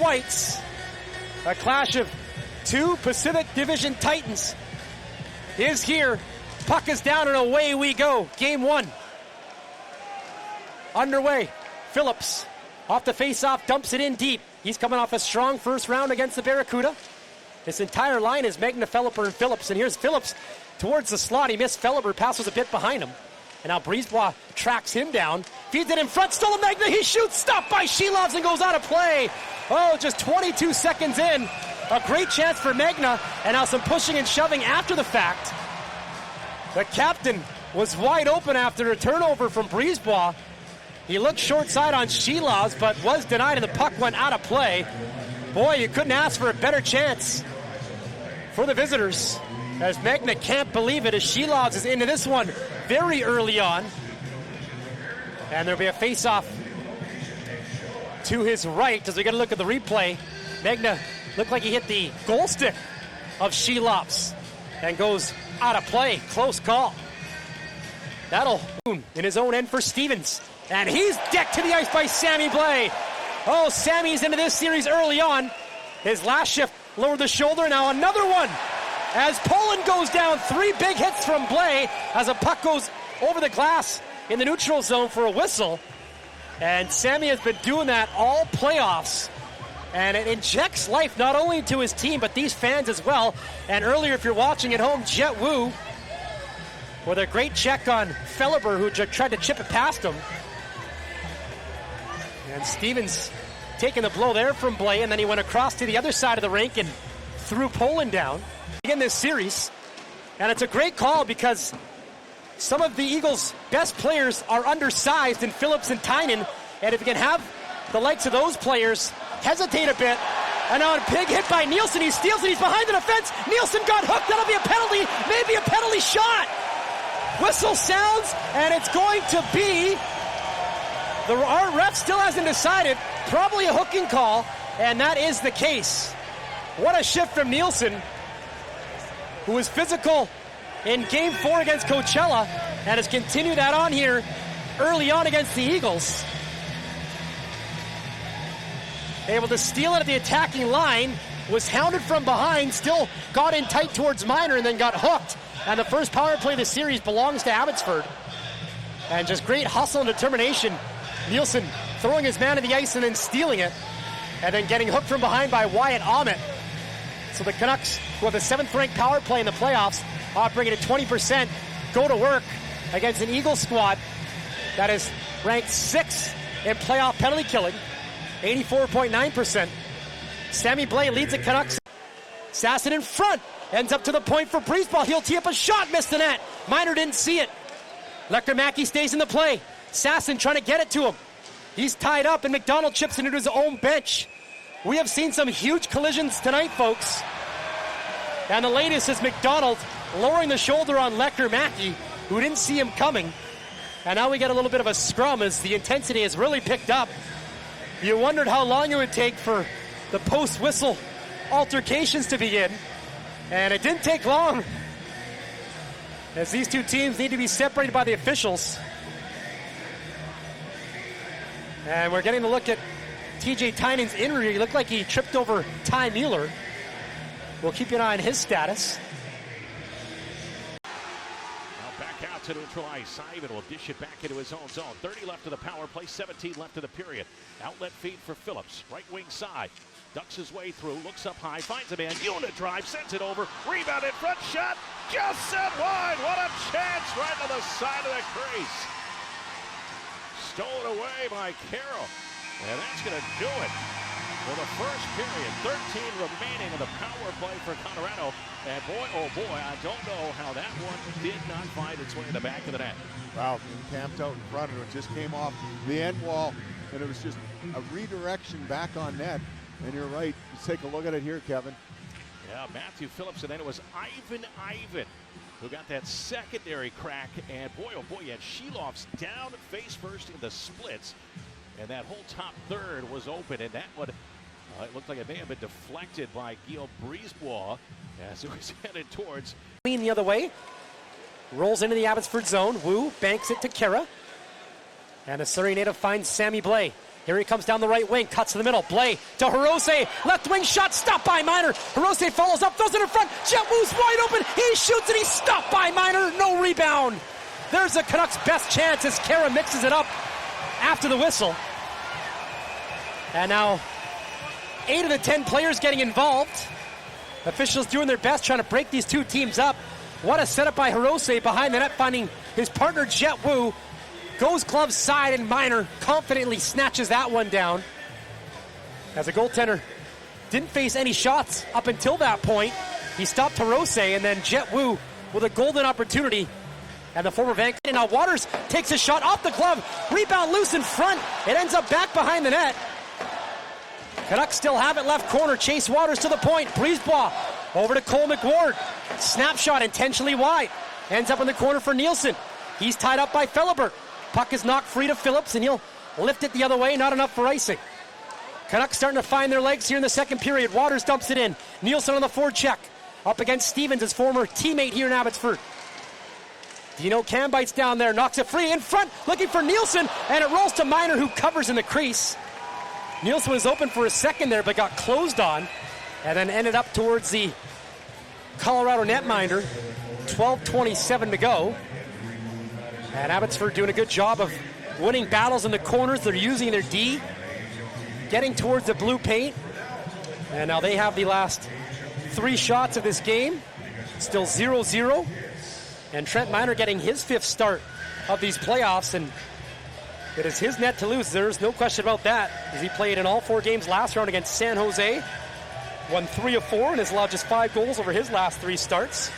whites. A clash of two Pacific Division Titans is here. Puck is down and away we go. Game one underway. Phillips off the face-off, dumps it in deep. He's coming off a strong first round against the Barracuda. This entire line is Megna, Felleper, and Phillips. And here's Phillips towards the slot. He missed Felleper, pass was a bit behind him. And now Brisebois tracks him down. Feeds it in front, stolen Megna. He shoots, stopped by Šilovs and goes out of play. Oh, just 22 seconds in. A great chance for Megna. And now some pushing and shoving after the fact. The captain was wide open after a turnover from Brisebois. He looked short side on Šilovs, but was denied, and the puck went out of play. Boy, you couldn't ask for a better chance for the visitors, as Megna can't believe it, as Šilovs is into this one very early on. And there'll be a face-off to his right as we get a look at the replay. Megna looked like he hit the goal stick of Šilovs and goes out of play. Close call. That'll in his own end for Stevens. And he's decked to the ice by Sammy Blais. Oh, Sammy's into this series early on. His last shift lowered the shoulder. Now another one. As Poland goes down, 3 big hits from Blais as a puck goes over the glass in the neutral zone for a whistle. And Sammy has been doing that all playoffs. And it injects life not only to his team, but these fans as well. And earlier, if you're watching at home, Jet Wu with a great check on Felleper, who tried to chip it past him. And Stevens taking the blow there from Blais, and then he went across to the other side of the rink and threw Poland down in this series. And it's a great call because some of the Eagles' best players are undersized in Phillips and Tynan. And if you can have the likes of those players hesitate a bit. And now a big hit by Nielsen. He steals it. He's behind the defense. Nielsen got hooked. That'll be a penalty. Maybe a penalty shot. Whistle sounds, and it's going to be... Our ref still hasn't decided. Probably a hooking call, and that is the case. What a shift from Nielsen, who was physical in Game 4 against Coachella, and has continued that on here early on against the Eagles. Able to steal it at the attacking line, was hounded from behind, still got in tight towards Minor, and then got hooked. And the first power play of the series belongs to Abbotsford. And just great hustle and determination. Nielsen throwing his man to the ice and then stealing it. And then getting hooked from behind by Wyatt Ahmet. So the Canucks, who have the 7th-ranked power play in the playoffs, operating at 20%, go to work against an Eagles squad that is ranked 6th in playoff penalty killing, 84.9%. Sammy Blais leads the Canucks. Sasson in front. Ends up to the point for Brisebois. He'll tee up a shot. Missed the net. Minor didn't see it. Lekkerimäki stays in the play. Sasson trying to get it to him. He's tied up, and McDonald chips into his own bench. We have seen some huge collisions tonight, folks. And the latest is McDonald lowering the shoulder on Lekkerimäki, who didn't see him coming. And now we get a little bit of a scrum as the intensity has really picked up. You wondered how long it would take for the post-whistle altercations to begin. And it didn't take long, as these two teams need to be separated by the officials. And we're getting a look at TJ Tynan's injury. He looked like he tripped over Ty Mueller. We'll keep an eye on his status. Now back out to neutral ice. Ivan will dish it back into his own zone. 30 left of the power play, 17 left of the period. Outlet feed for Phillips, right wing side. Ducks his way through, looks up high, finds a man, unit drive, sends it over, rebound in front, shot, just set wide. What a chance right to the side of the crease. Stolen away by Carroll, and that's going to do it for the first period. 13 remaining in the power play for Colorado, and boy, oh boy, I don't know how that one did not find its way in the back of the net. Wow, camped out in front of it, just came off the end wall, and it was just a redirection back on net. And you're right. Let's take a look at it here, Kevin. Yeah, Matthew Phillips, and then it was Ivan who got that secondary crack. And boy, oh boy, you had Šilovs down face first in the splits. And that whole top third was open. And that one, it looked like it may have been deflected by Guillaume Brisebois as it was headed towards. The other way. Rolls into the Abbotsford zone. Wu banks it to Kara. And the Surrey native finds Sammy Blais. Here he comes down the right wing, cuts to the middle. Blais to Hirose, left wing shot, stopped by Miner. Hirose follows up, throws it in front. Jet Wu's wide open, he shoots and he's stopped by Miner. No rebound. There's the Canucks' best chance as Kara mixes it up after the whistle. And now 8 of the 10 players getting involved. Officials doing their best trying to break these two teams up. What a setup by Hirose behind the net, finding his partner Jet Wu. Goes glove side and Miner confidently snatches that one down. As a goaltender didn't face any shots up until that point. He stopped Hirose and then Jet Wu with a golden opportunity. And the former Vancouver. And now Waters takes a shot off the glove. Rebound loose in front. It ends up back behind the net. Canucks still have it left corner. Chase Waters to the point. Brisebois over to Cole McWard. Snapshot intentionally wide. Ends up in the corner for Nielsen. He's tied up by Felibert. Puck is knocked free to Phillips, and he'll lift it the other way. Not enough for icing. Canucks starting to find their legs here in the second period. Waters dumps it in. Nielsen on the forecheck. Up against Stevens, his former teammate here in Abbotsford. Dino Cam bites down there, knocks it free in front, looking for Nielsen, and it rolls to Miner, who covers in the crease. Nielsen was open for a second there, but got closed on, and then ended up towards the Colorado netminder. 12:27 to go. And Abbotsford doing a good job of winning battles in the corners. They're using their D, getting towards the blue paint. And now they have the last 3 shots of this game. Still 0-0. And Trent Miner getting his 5th start of these playoffs. And it is his net to lose. There's no question about that, as he played in all 4 games last round against San Jose. Won 3 of 4 and has allowed just 5 goals over his last 3 starts.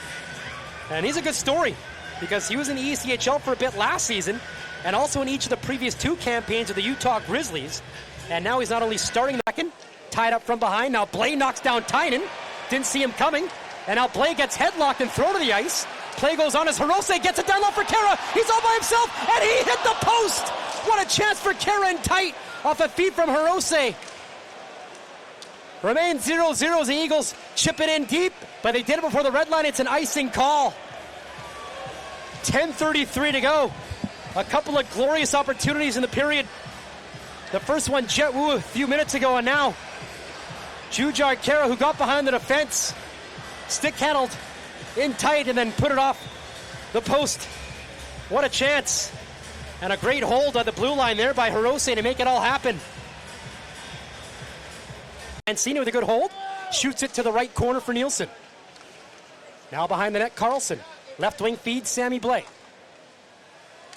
And he's a good story, because he was in the ECHL for a bit last season and also in each of the previous 2 campaigns of the Utah Grizzlies. And now he's not only starting the second, tied up from behind. Now Blais knocks down Tynan. Didn't see him coming. And now Blais gets headlocked and thrown to the ice. Play goes on as Hirose gets it down low for Kara. He's all by himself, and he hit the post. What a chance for Kara and tight off a feed from Hirose. Remains 0-0 as the Eagles chip it in deep, but they did it before the red line. It's an icing call. 10:33 to go. A couple of glorious opportunities in the period. The first one, Jet Wu, a few minutes ago, and now Jujhar Khaira, who got behind the defense, stick handled in tight and then put it off the post. What a chance. And a great hold on the blue line there by Hirose to make it all happen. Mancini with a good hold. Shoots it to the right corner for Nielsen. Now behind the net, Carlson. Left wing feeds Sammy Blais.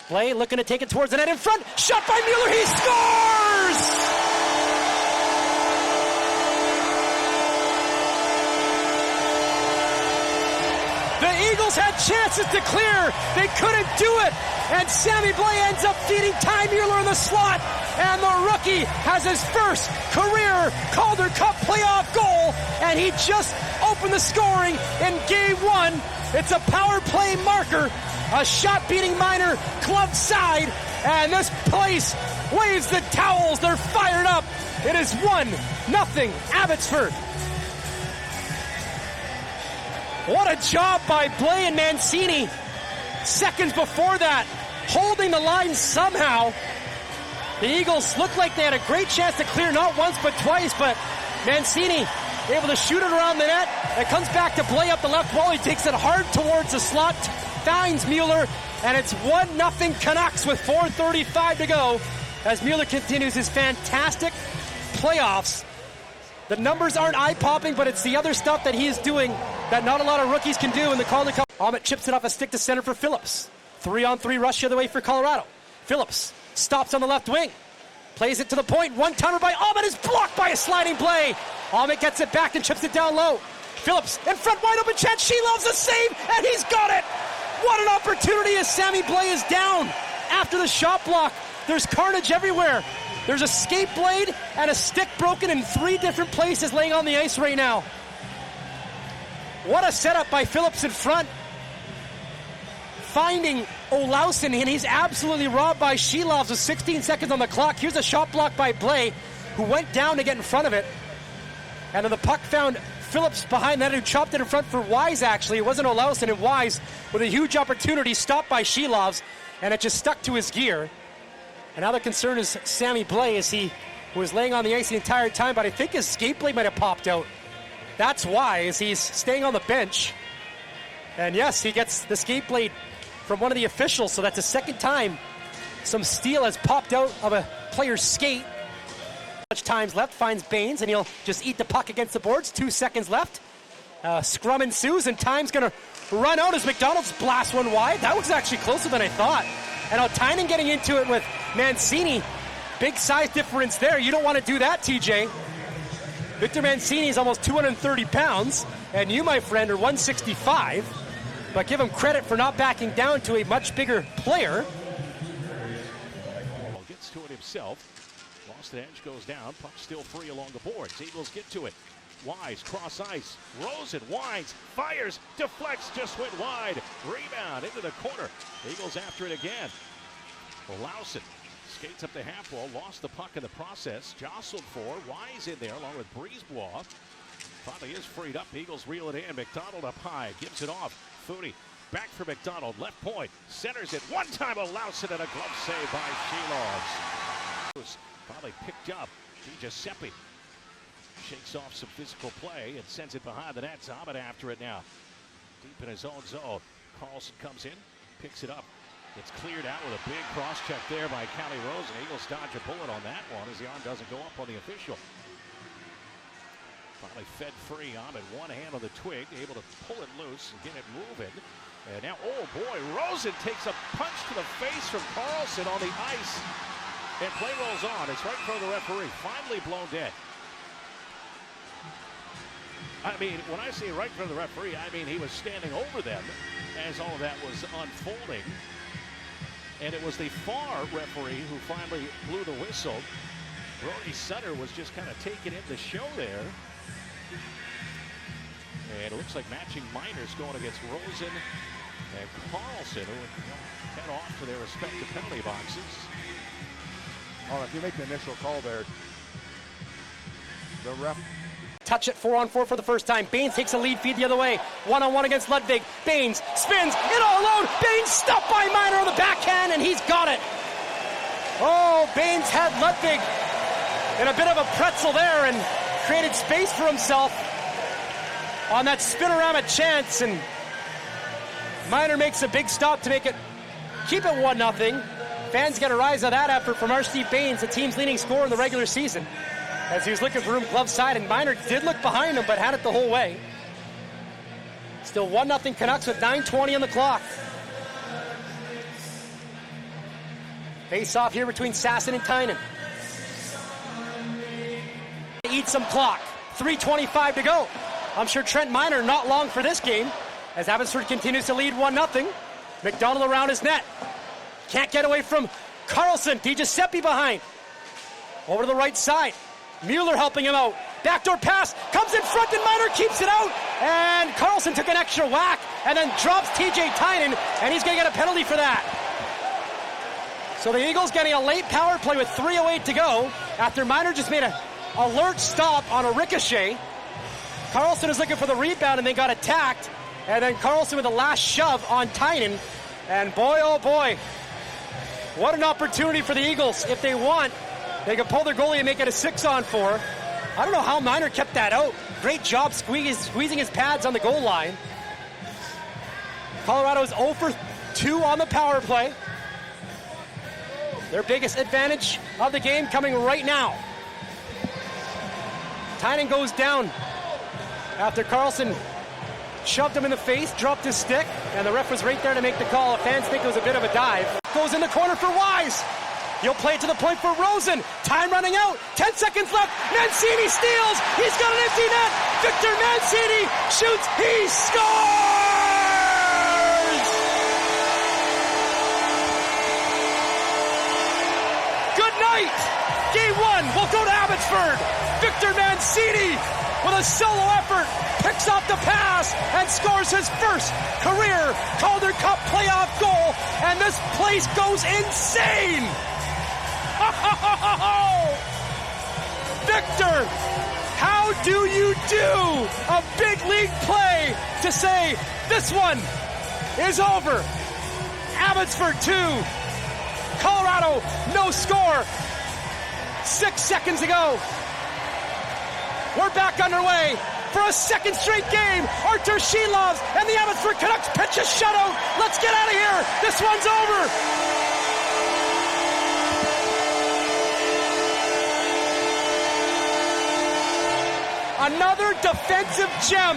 Blais looking to take it towards the net in front. Shot by Mueller. He scores! The Eagles had chances to clear. They couldn't do it. And Sammy Blais ends up feeding Ty Mueller in the slot. And the rookie has his first career Calder Cup playoff goal. And he just opened the scoring in game 1. It's a power play marker. A shot beating Miner, glove side. And this place waves the towels. They're fired up. It is 1-0 Abbotsford. What a job by Blais and Mancini. Seconds before that, holding the line somehow. The Eagles looked like they had a great chance to clear not once but twice, but Mancini able to shoot it around the net. It comes back to Blais up the left wall. He takes it hard towards the slot, finds Mueller, and it's 1-0 Canucks with 4:35 to go as Mueller continues his fantastic playoffs. The numbers aren't eye-popping, but it's the other stuff that he is doing that not a lot of rookies can do in the Calder Cup. Ahmet chips it off a stick to center for Phillips. 3-on-3 rush the other way for Colorado. Phillips stops on the left wing. Plays it to the point. One-timer by Ahmet is blocked by a sliding play. Ahmet gets it back and chips it down low. Phillips in front, wide open chance. Šilovs a save, and he's got it. What an opportunity as Sammy Blais is down after the shot block. There's carnage everywhere. There's a skate blade and a stick broken in 3 different places laying on the ice right now. What a setup by Phillips in front. Finding Olausen, and he's absolutely robbed by Šilovs with 16 seconds on the clock. Here's a shot block by Blais, who went down to get in front of it. And then the puck found Phillips behind that, who chopped it in front for Wise, actually. It wasn't Olausen, and Wise with a huge opportunity stopped by Šilovs, and it just stuck to his gear. Another concern is Sammy Blais, as he was laying on the ice the entire time, but I think his skate blade might have popped out. That's why, as he's staying on the bench. And yes, he gets the skate blade from one of the officials, so that's the second time some steel has popped out of a player's skate. Much times left, finds Baines, and he'll just eat the puck against the boards. 2 seconds left. Scrum ensues, and time's going to run out as McDonald's blasts one wide. That was actually closer than I thought. And Tynan getting into it with Mancini. Big size difference there. You don't want to do that, TJ. Victor Mancini is almost 230 pounds, and you, my friend, are 165. But give him credit for not backing down to a much bigger player. Gets to it himself. Lost an edge, goes down. Puck still free along the boards. Eagles get to it. Wise, cross ice. Rosen winds, fires, deflects, just went wide. Rebound into the corner. Eagles after it again. Lawson skates up the half wall, lost the puck in the process. Jostled for. Wise in there along with Brisebois. Finally is freed up. Eagles reel it in. McDonald up high, gives it off. Foodie back for McDonald. Left point. Centers it. One time a Lawson and a glove save by Šilovs. Finally picked up. Giuseppe shakes off some physical play and sends it behind the net. Zahman after it now. Deep in his own zone. Carlson comes in, picks it up. It's cleared out with a big cross check there by Callie Rosen. Eagles dodge a bullet on that one as the arm doesn't go up on the official. Finally fed free. Ahmed, one hand on the twig, able to pull it loose and get it moving. And now, oh boy, Rosen takes a punch to the face from Carlson on the ice. And play rolls on. It's right in front of the referee. Finally blown dead. I mean, when I say right in front of the referee, I mean he was standing over them as all of that was unfolding. And it was the far referee who finally blew the whistle. Brody Sutter was just kind of taking in the show there. And it looks like matching minors going against Rosen and Carlson, who head off to their respective penalty boxes. Oh, if you make the initial call there, the ref. Touch it 4-on-4 for the first time. Baines takes a lead feed the other way. 1-on-1 against Ludwig. Baines spins it all alone. Baines stopped by Minor on the backhand, and he's got it. Oh, Baines had Ludwig in a bit of a pretzel there and created space for himself on that spinorama chance, and Minor makes a big stop to keep it 1-0. Fans get a rise of that effort from Steve Baines, the team's leading scorer in the regular season, as he was looking for room glove side, and Minor did look behind him but had it the whole way. Still 1-0 Canucks with 9:20 on the clock. Face off here between Sasson and Tynan. Eat some clock. 3:25 to go. I'm sure Trent Minor not long for this game, as Abbotsford continues to lead 1-0. McDonald around his net. Can't get away from Carlson. Giuseppe behind. Over to the right side. Mueller helping him out. Backdoor pass. Comes in front and Minor keeps it out. And Carlson took an extra whack and then drops TJ Tynan. And he's going to get a penalty for that. So the Eagles getting a late power play with 3:08 to go after Minor just made an alert stop on a ricochet. Carlson is looking for the rebound and they got attacked. And then Carlson with a last shove on Tynan. And boy, oh boy, what an opportunity for the Eagles. If they want, they can pull their goalie and make it a 6-on-4. I don't know how Minor kept that out. Great job squeezing his pads on the goal line. Colorado is 0 for 2 on the power play. Their biggest advantage of the game coming right now. Tynan goes down after Carlson shoved him in the face, dropped his stick, and the ref was right there to make the call. Fans think it was a bit of a dive. Goes in the corner for Wise. He'll play it to the point for Rosen. Time running out. 10 seconds left. Mancini steals. He's got an empty net. Victor Mancini shoots. He scores! Good night. Game 1 will go to Abbotsford. Victor Mancini with a solo effort picks off the pass and scores his first career Calder Cup playoff goal, and this place goes insane. Victor, how do you do a big league play to say this one is over? Abbotsford 2, Colorado, no score. 6 seconds ago. We're back underway for a second straight game. Artūrs Šilovs and the Abbotsford Canucks pitch a shutout. Let's get out of here. This one's over. Another defensive gem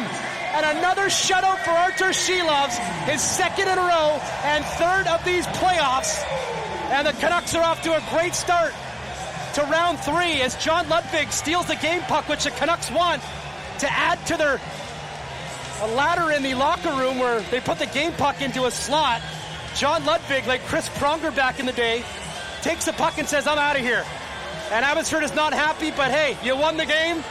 and another shutout for Artūrs Šilovs, his second in a row and third of these playoffs. And the Canucks are off to a great start to round 3 as John Ludwig steals the game puck, which the Canucks want to add to their ladder in the locker room where they put the game puck into a slot. John Ludwig, like Chris Pronger back in the day, takes the puck and says, I'm out of here. And Abbotsford is not happy, but hey, you won the game.